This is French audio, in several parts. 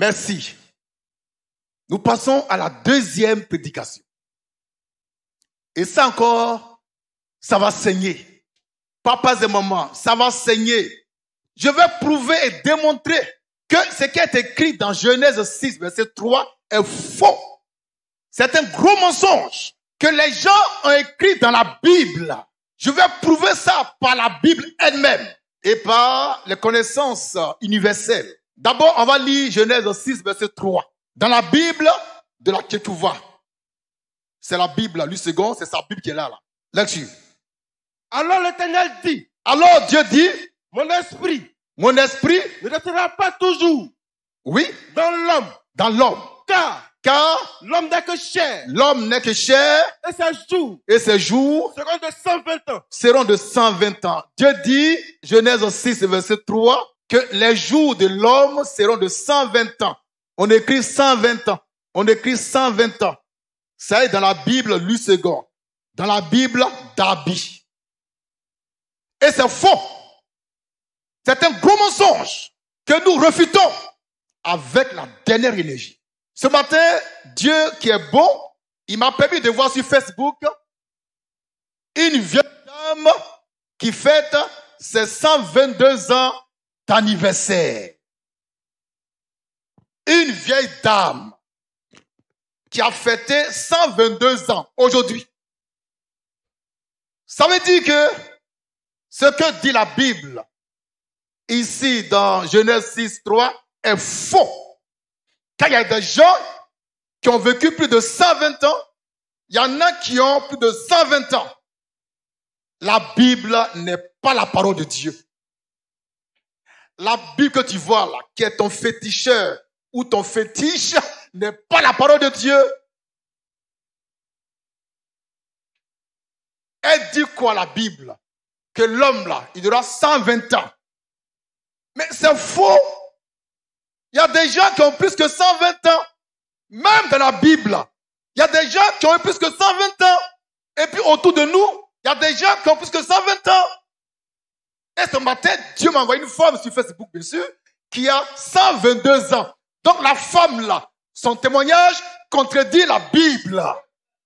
Merci. Nous passons à la deuxième prédication. Et ça encore, ça va saigner. Papas et mamans, ça va saigner. Je vais prouver et démontrer que ce qui est écrit dans Genèse 6, verset 3 est faux. C'est un gros mensonge que les gens ont écrit dans la Bible. Je vais prouver ça par la Bible elle-même et par les connaissances universelles. D'abord, on va lire Genèse 6, verset 3. Dans la Bible de la Ketouva. C'est la Bible, lui second, c'est sa Bible qui est là. Là-dessus. Alors l'Éternel dit. Alors Dieu dit. Mon esprit ne restera pas toujours. Oui. Dans l'homme. Dans l'homme. Car l'homme n'est que chair. L'homme n'est que chair. Et ses jours seront de 120 ans. Seront de 120 ans. Dieu dit, Genèse 6, verset 3, que les jours de l'homme seront de 120 ans. On écrit 120 ans. On écrit 120 ans. Ça est dans la Bible, lui second. Dans la Bible d'Abi. Et c'est faux. C'est un gros mensonge que nous refutons avec la dernière énergie. Ce matin, Dieu qui est bon, il m'a permis de voir sur Facebook une vieille dame qui fête ses 122 ans d'anniversaire. Une vieille dame qui a fêté 122 ans aujourd'hui. Ça veut dire que ce que dit la Bible ici dans Genèse 6, 3 est faux. Car il y a des gens qui ont vécu plus de 120 ans, il y en a qui ont plus de 120 ans. La Bible n'est pas la parole de Dieu. La Bible que tu vois là, qui est ton féticheur ou ton fétiche, n'est pas la parole de Dieu. Elle dit quoi la Bible? Que l'homme là, il aura 120 ans. Mais c'est faux. Il y a des gens qui ont plus que 120 ans. Même dans la Bible, il y a des gens qui ont plus que 120 ans. Et puis autour de nous, il y a des gens qui ont plus que 120 ans. Et ce matin, Dieu m'a envoyé une femme sur Facebook, bien sûr, qui a 122 ans. Donc la femme là, son témoignage contredit la Bible.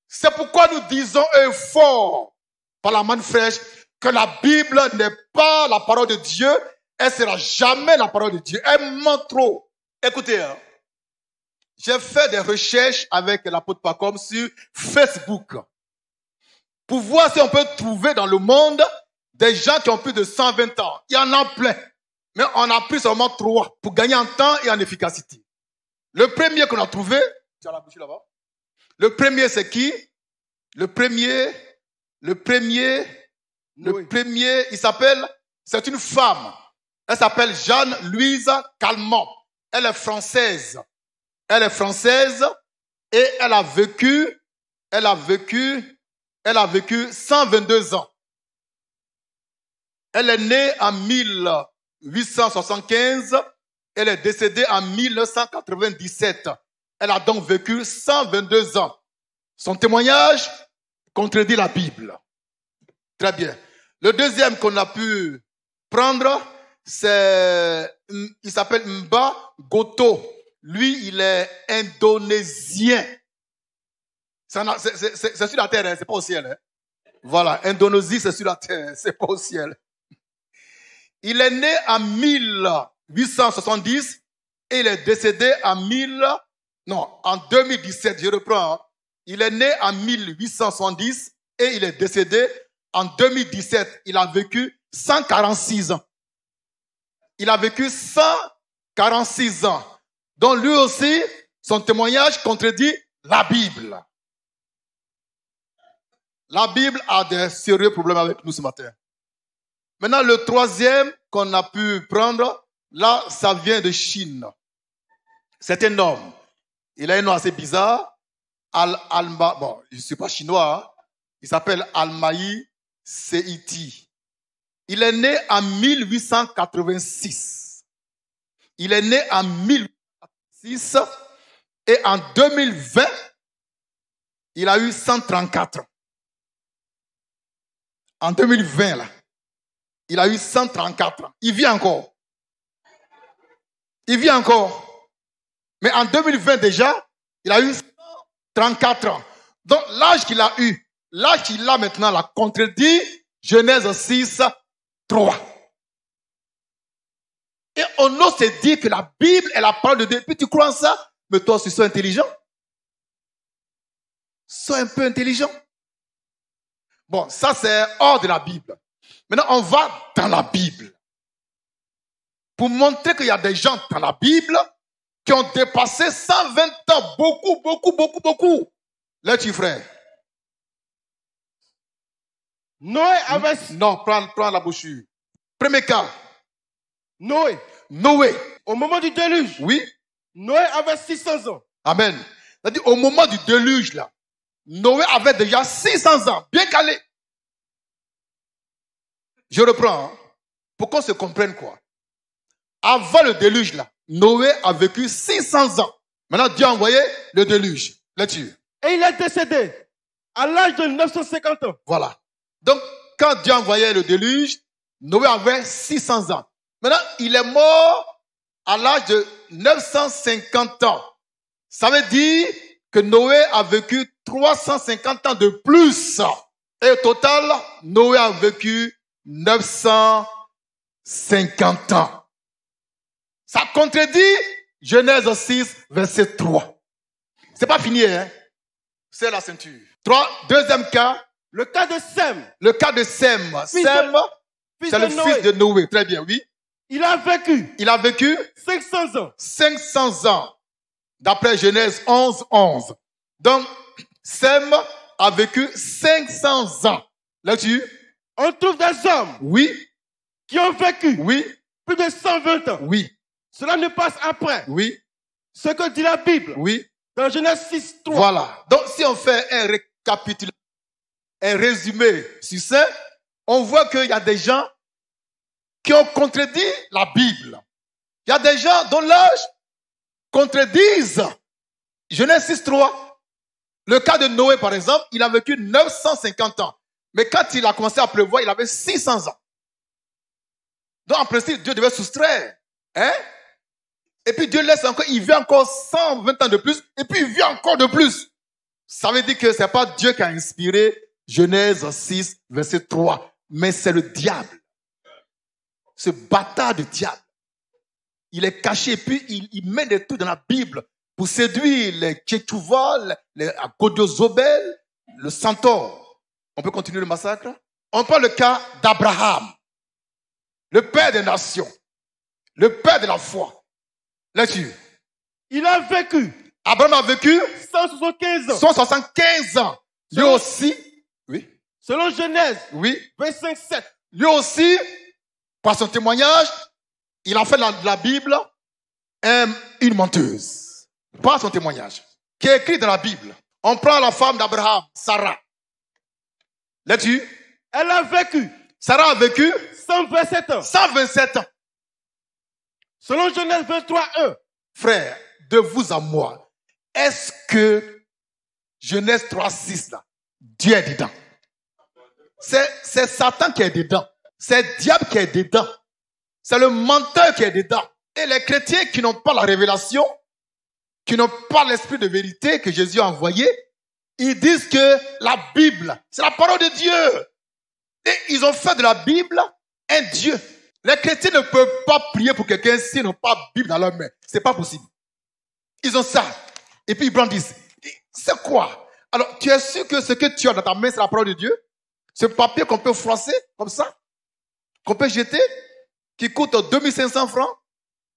C'est pourquoi nous disons fort par la main fraîche que la Bible n'est pas la parole de Dieu. Elle ne sera jamais la parole de Dieu. Elle ment trop. Écoutez, j'ai fait des recherches avec l'apôtre Pacom sur Facebook pour voir si on peut trouver dans le monde des gens qui ont plus de 120 ans. Il y en a plein. Mais on a pris seulement 3 pour gagner en temps et en efficacité. Le premier qu'on a trouvé, tu as la bouche là-bas. Le premier, c'est qui? Le premier, il s'appelle, c'est une femme. Elle s'appelle Jeanne-Louise Calment. Elle est française. Et elle a vécu 122 ans. Elle est née en 1875. Elle est décédée en 1997. Elle a donc vécu 122 ans. Son témoignage contredit la Bible. Très bien. Le deuxième qu'on a pu prendre, il s'appelle Mba Goto. Lui, il est indonésien. C'est sur la terre, hein, c'est pas au ciel. Hein. Voilà, Indonésie, c'est sur la terre, c'est pas au ciel. Il est né en 1870 et il est décédé en 2017. Je reprends. Hein. Il est né en 1870 et il est décédé en 2017. Il a vécu 146 ans. Il a vécu 146 ans. Donc lui aussi, son témoignage contredit la Bible. La Bible a des sérieux problèmes avec nous ce matin. Maintenant, le troisième qu'on a pu prendre, là, ça vient de Chine. C'est un homme. Il a un nom assez bizarre. Bon, je ne suis pas chinois. Hein. Il s'appelle Almaï Seiti. Il est né en 1886. Il est né en 1886 et en 2020, il a eu 134 ans. En 2020, là, il a eu 134 ans. Il vit encore. Mais en 2020 déjà, il a eu 34 ans. Donc l'âge qu'il a eu, l'âge qu'il a maintenant, la contredit Genèse 6, 3. Et on ose se dire que la Bible est la parole de Dieu. Puis tu crois en ça? Mais toi aussi, sois intelligent. Sois un peu intelligent. Bon, ça c'est hors de la Bible. Maintenant, on va dans la Bible. Pour montrer qu'il y a des gens dans la Bible qui ont dépassé 120 ans. Beaucoup, beaucoup, beaucoup, beaucoup. Là-dessus, frère. Noé avait... Non, prends la bouchure. Premier cas. Noé. Au moment du déluge. Oui. Noé avait 600 ans. Amen. C'est-à-dire, au moment du déluge, là, Noé avait déjà 600 ans. Bien calé. Je reprends. Hein, pour qu'on se comprenne quoi. Avant le déluge, là, Noé a vécu 600 ans. Maintenant, Dieu a envoyé le déluge. Là-dessus. Et il est décédé à l'âge de 950 ans. Voilà. Donc, quand Dieu a envoyé le déluge, Noé avait 600 ans. Maintenant, il est mort à l'âge de 950 ans. Ça veut dire que Noé a vécu 350 ans de plus. Et au total, Noé a vécu 950 ans. Ça contredit Genèse 6, verset 3. C'est pas fini, hein? C'est la ceinture. Deuxième cas. Le cas de Sem. Le cas de Sem. Sem, c'est le fils de Noé. Très bien, oui. Il a vécu 500 ans. 500 ans. D'après Genèse 11, 11. Donc, Sem a vécu 500 ans. Là-dessus. On trouve des hommes. Oui. Qui ont vécu. Oui. Plus de 120 ans. Oui. Cela ne passe après. Oui. Ce que dit la Bible. Oui. Dans Genèse 6, 3. Voilà. Donc, si on fait un récapitulatif, un résumé succinct, on voit qu'il y a des gens qui ont contredit la Bible. Il y a des gens dont l'âge contredisent Genèse 6, 3. Le cas de Noé, par exemple, il a vécu 950 ans. Mais quand il a commencé à pleuvoir, il avait 600 ans. Donc, en principe, Dieu devait soustraire. Hein? Et puis, Dieu laisse encore, il vit encore 120 ans de plus, et puis il vit encore de plus. Ça veut dire que c'est pas Dieu qui a inspiré Genèse 6, verset 3, mais c'est le diable. Ce bâtard de diable. Il est caché, et puis il met des trucs dans la Bible pour séduire les Tchétchouva, les Godozobel, le centaure. On peut continuer le massacre? On prend le cas d'Abraham, le père des nations, le père de la foi. Là-dessus. Il a vécu. Abraham a vécu 175 ans. 175 ans. Lui aussi. Oui. Selon Genèse. Oui. 25, 7. Lui aussi, par son témoignage, il a fait de la Bible une menteuse. Par son témoignage. Qui est écrit dans la Bible. On prend la femme d'Abraham, Sarah. Là-dessus. Elle a vécu. Sarah a vécu 127 ans. 127 ans. Selon Genèse 23, 1. Frère, de vous à moi, est-ce que Genèse 3, 6, là, Dieu est dedans? C'est Satan qui est dedans. C'est le diable qui est dedans. C'est le menteur qui est dedans. Et les chrétiens qui n'ont pas la révélation, qui n'ont pas l'esprit de vérité que Jésus a envoyé, ils disent que la Bible, c'est la parole de Dieu. Et ils ont fait de la Bible un Dieu. Les chrétiens ne peuvent pas prier pour quelqu'un s'ils n'ont pas la Bible dans leur main. C'est pas possible. Ils ont ça. Et puis ils brandissent. C'est quoi? Alors, tu es sûr que ce que tu as dans ta main, c'est la parole de Dieu? Ce papier qu'on peut froisser, comme ça, qu'on peut jeter, qui coûte 2500 francs,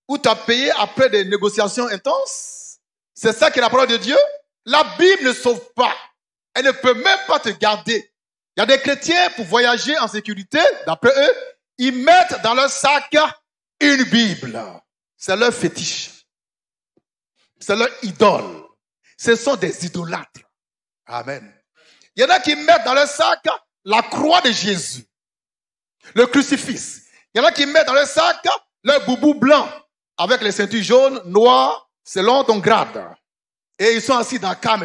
ou tu as payé après des négociations intenses? C'est ça qui est la parole de Dieu? La Bible ne sauve pas. Elle ne peut même pas te garder. Il y a des chrétiens, pour voyager en sécurité, d'après eux, ils mettent dans leur sac une Bible. C'est leur fétiche. C'est leur idole. Ce sont des idolâtres. Amen. Il y en a qui mettent dans leur sac la croix de Jésus. Le crucifix. Il y en a qui mettent dans leur sac leur boubou blanc avec les ceintures jaunes, noires, selon ton grade. Et ils sont assis dans le car,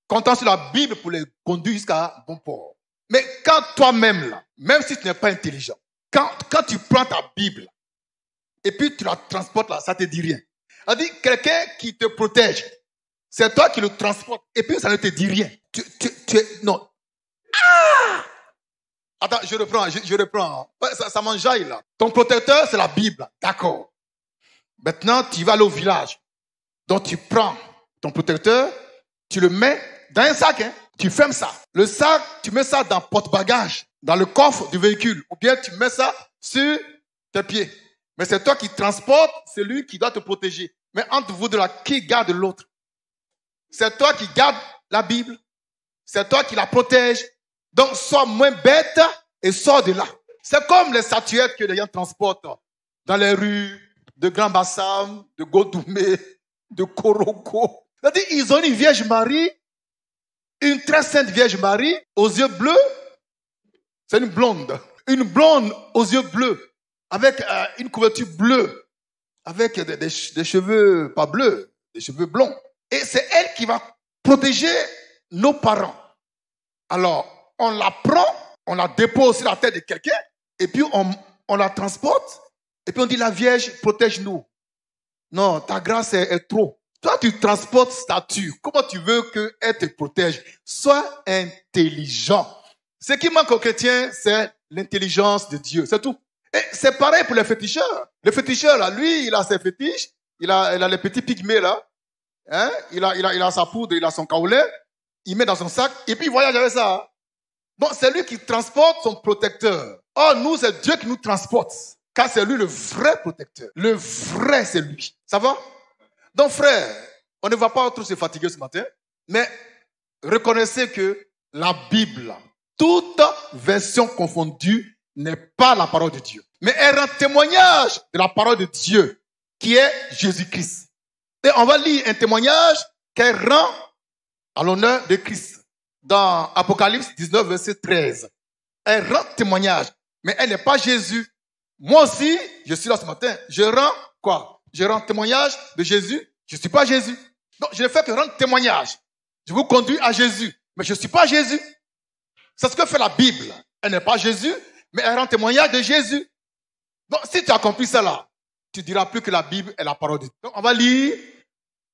comptant sur la Bible pour les conduire jusqu'à bon port. Mais quand toi-même, là, même si tu n'es pas intelligent, quand tu prends ta Bible et puis tu la transportes là, ça te dit rien. On dit quelqu'un qui te protège. C'est toi qui le transportes. Et puis ça ne te dit rien. Non. Ah! Attends, je reprends. Ça m'enjaille là. Ton protecteur, c'est la Bible. D'accord. Maintenant, tu vas aller au village. Donc tu prends ton protecteur, tu le mets dans un sac. Hein? Tu fermes ça. Le sac, tu mets ça dans le porte-bagages, dans le coffre du véhicule. Ou bien tu mets ça sur tes pieds. Mais c'est toi qui transportes celui qui doit te protéger. Mais entre vous deux là, qui garde l'autre? C'est toi qui gardes la Bible. C'est toi qui la protège. Donc, sois moins bête et sors de là. C'est comme les statuettes que les gens transportent dans les rues de Grand Bassam, de Godoumé, de Koroko. C'est-à-dire, ils ont une Vierge Marie, une très sainte Vierge Marie, aux yeux bleus. C'est une blonde. Une blonde aux yeux bleus, avec une couverture bleue, avec des cheveux, pas bleus, des cheveux blonds. Et c'est elle qui va protéger nos parents. Alors, on la prend, on la dépose sur la tête de quelqu'un, et puis on la transporte, et puis on dit la Vierge, protège-nous. Non, ta grâce est trop. Toi, tu transportes statue. Comment tu veux qu'elle te protège? Sois intelligent. Ce qui manque aux chrétiens, c'est l'intelligence de Dieu. C'est tout. Et c'est pareil pour les féticheurs. Le féticheur, là, lui, il a ses fétiches, il a les petits pygmées, là. Hein? Il a sa poudre, il a son kaolin, il met dans son sac, et puis il voyage avec ça. Hein? Donc, c'est lui qui transporte son protecteur. Or, nous, c'est Dieu qui nous transporte. Car c'est lui le vrai protecteur. Le vrai, c'est lui. Ça va? Donc, frère, on ne va pas trop se fatiguer ce matin, mais reconnaissez que la Bible, toute version confondue, n'est pas la parole de Dieu. Mais elle rend témoignage de la parole de Dieu, qui est Jésus-Christ. Et on va lire un témoignage qu'elle rend à l'honneur de Christ. Dans Apocalypse 19, verset 13. Elle rend témoignage, mais elle n'est pas Jésus. Moi aussi, je suis là ce matin. Je rends quoi? Je rends témoignage de Jésus. Je ne suis pas Jésus. Donc, je ne fais que rendre témoignage. Je vous conduis à Jésus, mais je ne suis pas Jésus. C'est ce que fait la Bible. Elle n'est pas Jésus, mais elle rend témoignage de Jésus. Donc, si tu as compris ça là, tu ne diras plus que la Bible est la parole de Dieu. Donc, on va lire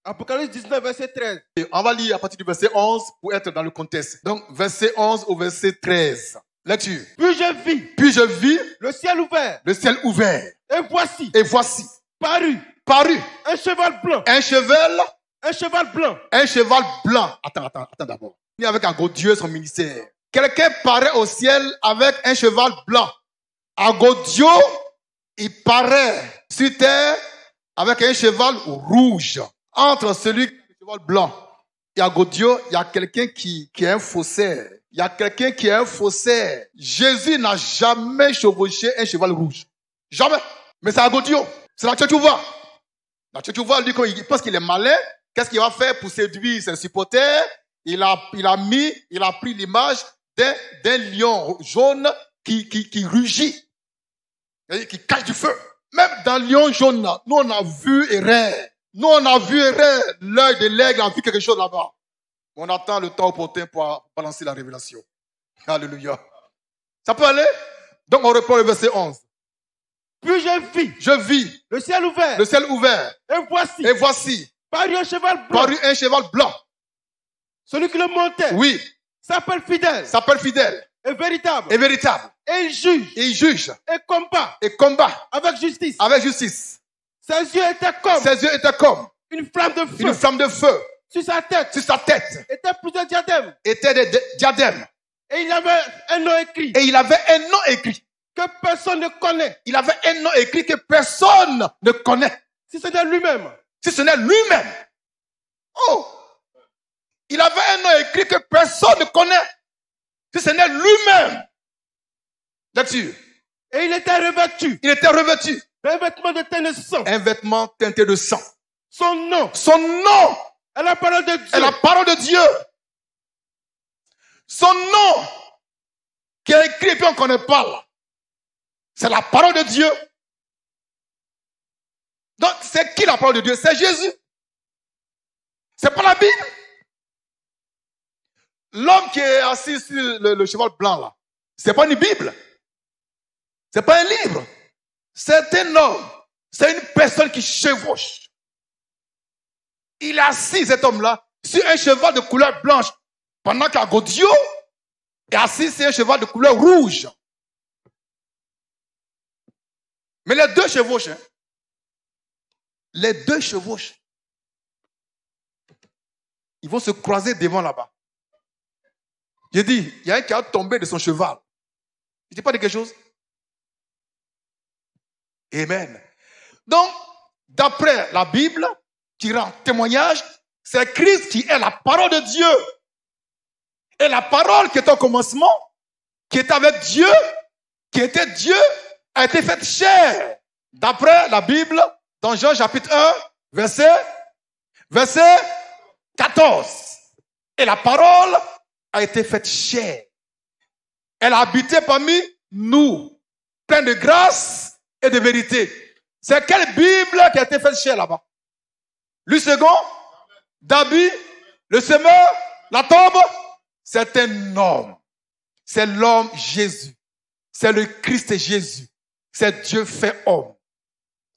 Apocalypse 19, verset 13. Et on va lire à partir du verset 11 pour être dans le contexte. Donc, verset 11 au verset 13. Lecture. Puis je vis le ciel ouvert. Le ciel ouvert. Et voici. Parut. Un cheval blanc. Un cheval blanc. Attends d'abord. Il est avec un gros Dieu son ministère. Quelqu'un paraît au ciel avec un cheval blanc. Un gros Dieu, il paraît sur terre avec un cheval rouge. Entre celui qui est le cheval blanc et Agodio, il y a quelqu'un qui est un faussaire. Il y a quelqu'un qui est un faussaire. Jésus n'a jamais chevauché un cheval rouge. Jamais. Mais c'est Agodio. C'est la Tchétchouva. La Tchétchouva, lui, quand il pense qu'il est malin, qu'est-ce qu'il va faire pour séduire ses supporters? Il a pris l'image d'un lion jaune qui rugit. Qui cache du feu. Même dans le lion jaune, nous on a vu erreur. Nous, on a vu erreur. L'œil de l'aigle a vu quelque chose là-bas. On attend le temps opportun pour balancer la révélation. Alléluia. Ça peut aller? Donc, on reprend le verset 11. Puis je vis. Le ciel ouvert. Et voici. Parut un cheval blanc. Celui qui le montait. Oui. S'appelle fidèle. Et véritable. Et il juge. Et combat. Avec justice. Ses yeux étaient comme une flamme de feu. Sur sa tête. Étaient plusieurs diadèmes. Des diadèmes. Et il avait un nom écrit. Que personne ne connaît. Il avait un nom écrit que personne ne connaît. Si ce n'est lui-même. Oh! Il avait un nom écrit que personne ne connaît. Si ce n'est lui-même. Lecture. Et il était revêtu. Un vêtement teinté de sang. Son nom est la parole de Dieu. Son nom qui est écrit et puis on ne connaît pas là. C'est la parole de Dieu. Donc c'est qui la parole de Dieu? C'est Jésus. C'est pas la Bible. L'homme qui est assis sur le cheval blanc là, c'est pas une Bible. C'est pas un livre. C'est un homme. C'est une personne qui chevauche. Il est assis, cet homme-là, sur un cheval de couleur blanche, pendant qu'Agodio est assis sur un cheval de couleur rouge. Mais les deux chevauchent. Hein. Les deux chevauchent. Ils vont se croiser devant là-bas. J'ai dit, il y a un qui a tombé de son cheval. Je ne dis pas de quelque chose? Amen. Donc, d'après la Bible, qui rend témoignage, c'est Christ qui est la parole de Dieu. Et la parole qui est au commencement, qui est avec Dieu, qui était Dieu, a été faite chair. D'après la Bible, dans Jean chapitre 1, verset 14. Et la parole a été faite chair. Elle a habité parmi nous, pleine de grâce et de vérité. C'est quelle Bible qui a été faite chair là-bas? Lui second, David, le semeur, la tombe, c'est un homme. C'est l'homme Jésus. C'est le Christ Jésus. C'est Dieu fait homme.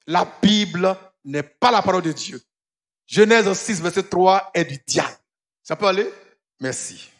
La Bible n'est pas la parole de Dieu. Genèse 6, verset 3 est du diable. Ça peut aller? Merci.